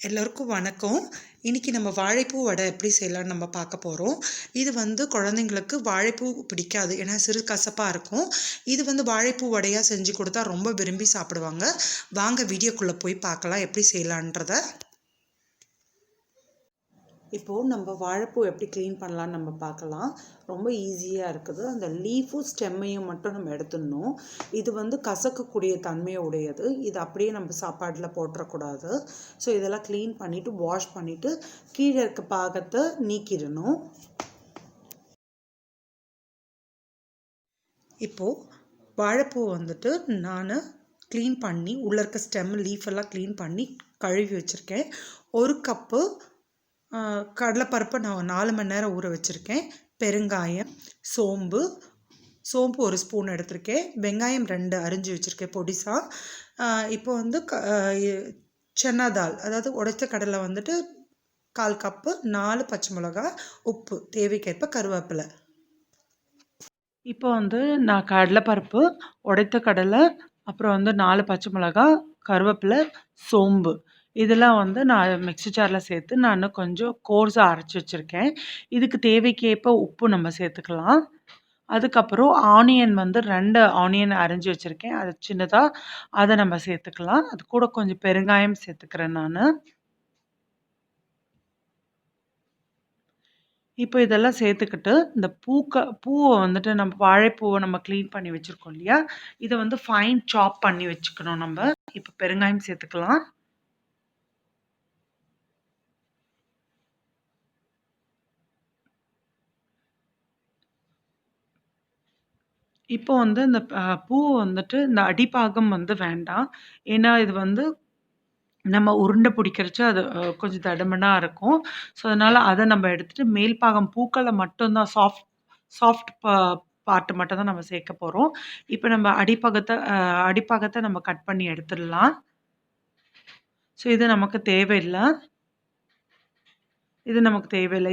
எல்லோருக்கும் வணக்கம். இன்றைக்கி நம்ம வாழைப்பூ வடை எப்படி செய்யலான்னு நம்ம பார்க்க போகிறோம். இது குழந்தைங்களுக்கு வாழைப்பூ பிடிக்காது, ஏன்னா சிறு கசப்பாக இருக்கும். இது வாழைப்பூ வடையாக செஞ்சு கொடுத்தா ரொம்ப விரும்பி சாப்பிடுவாங்க. வாங்க வீடியோக்குள்ளே போய் பார்க்கலாம் எப்படி செய்யலான்றத. இப்போது நம்ம வாழைப்பூ எப்படி க்ளீன் பண்ணலான்னு நம்ம பார்க்கலாம். ரொம்ப ஈஸியாக இருக்குது. அந்த லீஃபும் ஸ்டெம்மையும் மட்டும் நம்ம எடுத்துடணும். இது கசக்கக்கூடிய தன்மையை உடையது. இது அப்படியே நம்ம சாப்பாட்டில் போட்டுறக்கூடாது. ஸோ இதெல்லாம் க்ளீன் பண்ணிவிட்டு வாஷ் பண்ணிவிட்டு கீழே இருக்க பாகத்தை நீக்கிடணும். இப்போது வாழைப்பூ நான் க்ளீன் பண்ணி உள்ளே இருக்க ஸ்டெம் லீஃபெல்லாம் க்ளீன் பண்ணி கழுவி வச்சுருக்கேன். 1 கப்பு கடலைப்பருப்பை நான் 4 மணி நேரம் ஊற வச்சுருக்கேன். பெருங்காயம், சோம்பு 1 ஸ்பூன் எடுத்திருக்கேன். வெங்காயம் 2 அரிஞ்சு வச்சுருக்கேன் பொடிசாக. இப்போ சன்னா தால், அதாவது உடைச்ச கடலை 1/4 கப்பு, 4 பச்சை மிளகா, உப்பு தேவைக்கேற்ப, கருவேப்பிலை. இப்போ நான் கடலைப்பருப்பு, உடைத்த கடலை, அப்புறம் 4 பச்சை மிளகா, கருவேப்பிலை, சோம்பு இதெல்லாம் நான் மிக்ஸி ஜாரில் சேர்த்து நான் கொஞ்சம் கோர்ஸாக அரைச்சி வச்சுருக்கேன். இதுக்கு தேவைக்கேற்ப உப்பு நம்ம சேர்த்துக்கலாம். அதுக்கப்புறம் ஆனியன் 2 ஆனியன் அரிஞ்சு வச்சுருக்கேன். அது சின்னதாக, அதை நம்ம சேர்த்துக்கலாம். அது கூட கொஞ்சம் பெருங்காயம் சேர்த்துக்கிறேன் நான். இப்போ இதெல்லாம் சேர்த்துக்கிட்டு இந்த பூவை நம்ம வாழைப்பூவை நம்ம க்ளீன் பண்ணி வச்சுருக்கோம் இல்லையா, இதை ஃபைன் சாப் பண்ணி வச்சுக்கணும் நம்ம. இப்போ பெருங்காயம் சேர்த்துக்கலாம். இப்போ இந்த பூவை இந்த அடிப்பாகம் வேண்டாம். ஏன்னா இது நம்ம உருண்டை பிடிக்கிறச்சு அது கொஞ்சம் தடிமனா இருக்கும். ஸோ அதனால் அதை நம்ம எடுத்துகிட்டு மேல் பாகம் பூக்களை மட்டும்தான் சாஃப்ட் பார்ட்டு மட்டும் தான் நம்ம சேர்க்க போகிறோம். இப்போ நம்ம அடிப்பாகத்தை நம்ம கட் பண்ணி எடுத்துடலாம். ஸோ இது நமக்கு தேவையில்லை.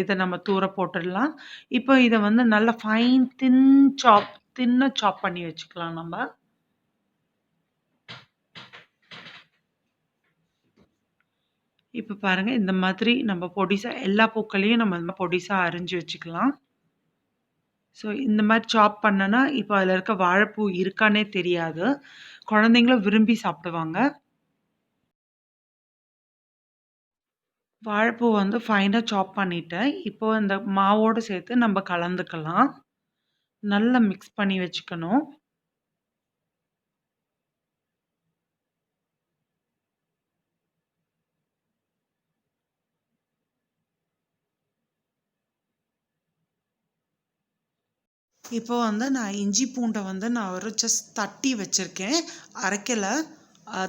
இதை நம்ம தூர போட்டுடலாம். இப்போ இதை நல்லா ஃபைன் தின்னாக சாப் பண்ணி வச்சுக்கலாம் நம்ம. இப்போ பாருங்கள், இந்த மாதிரி நம்ம பொடிசாக எல்லா பூக்களையும் நம்ம பொடிசாக அரிஞ்சு வச்சுக்கலாம். ஸோ இந்த மாதிரி சாப் பண்ணனா இப்போ அதில் இருக்க வாழைப்பூ இருக்கானே தெரியாது. குழந்தைங்களும் விரும்பி சாப்பிடுவாங்க. வாழைப்பூ ஃபைனாக சாப் பண்ணிவிட்டேன். இப்போ இந்த மாவோடு சேர்த்து நம்ம கலந்துக்கலாம். நல்லா மிக்ஸ் பண்ணி வச்சுக்கணும். இப்போ நான் இஞ்சி பூண்டை நான் ஒரு ஜஸ்ட் தட்டி வச்சுருக்கேன், அரைக்கலை.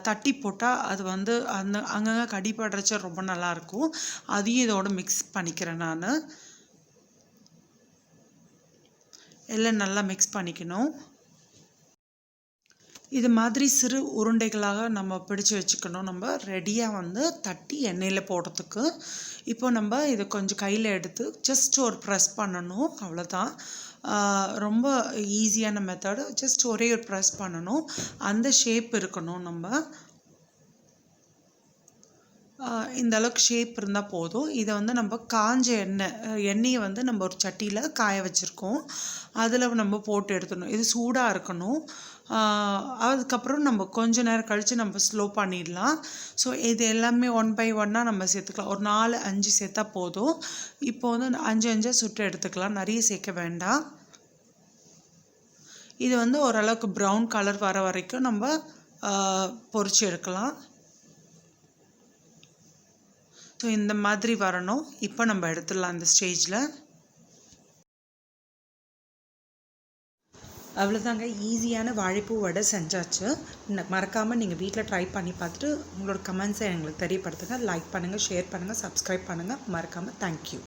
தட்டி போட்டால் அது அங்கங்கே கடிபடுறச்ச ரொம்ப நல்லாயிருக்கும். அதையும் இதோட மிக்ஸ் பண்ணிக்கிறேன் நான். எல்லாம் நல்லா மிக்ஸ் பண்ணிக்கணும். இது மாதிரி சிறு உருண்டைகளாக நம்ம பிடிச்சு வச்சுக்கணும். நம்ம ரெடியாக தட்டி எண்ணெயில் போடுறதுக்கு. இப்போ நம்ம இதை கொஞ்சம் கையில் எடுத்து ஜஸ்ட் ஒரு ப்ரெஸ் பண்ணணும், அவ்வளோதான். ரொம்ப ஈஸியான மெத்தடு. ஜஸ்ட் ஒரே ஒரு ப்ரெஸ் பண்ணணும். அந்த ஷேப் இருக்கணும். நம்ம இந்த அளவுக்கு ஷேப் இருந்தால் போதும். இதை நம்ம காஞ்ச எண்ணெயை நம்ம ஒரு சட்டியில் காய வச்சுருக்கோம். அதில் நம்ம போட்டு எடுத்துடணும். இது சூடாக இருக்கணும். அதுக்கப்புறம் நம்ம கொஞ்ச நேரம் கழித்து நம்ம ஸ்லோ பண்ணிடலாம். ஸோ இது எல்லாமே 1 by 1 நம்ம சேர்த்துக்கலாம். ஒரு 4, 5 சேர்த்தா போதும். இப்போ 5 5 சுட்டு எடுத்துக்கலாம், நிறைய சேர்க்க வேண்டாம். இது ஓரளவுக்கு ப்ரௌன் கலர் வர வரைக்கும் நம்ம பொரிச்சு எடுக்கலாம். ஸோ இந்த மாதிரி வரணும். இப்போ நம்ம எடுத்துடலாம் இந்த ஸ்டேஜில். அவ்வளோதாங்க, ஈஸியான வாழைப்பூ வடை செஞ்சாச்சு. மறக்காமல் நீங்கள் வீட்டில் ட்ரை பண்ணி பார்த்துட்டு உங்களோட கமெண்ட்ஸை எங்களுக்கு தெரியப்படுத்துங்க. லைக் பண்ணுங்கள், ஷேர் பண்ணுங்கள், சப்ஸ்கிரைப் பண்ணுங்கள். மறக்காமல் தேங்க்யூ.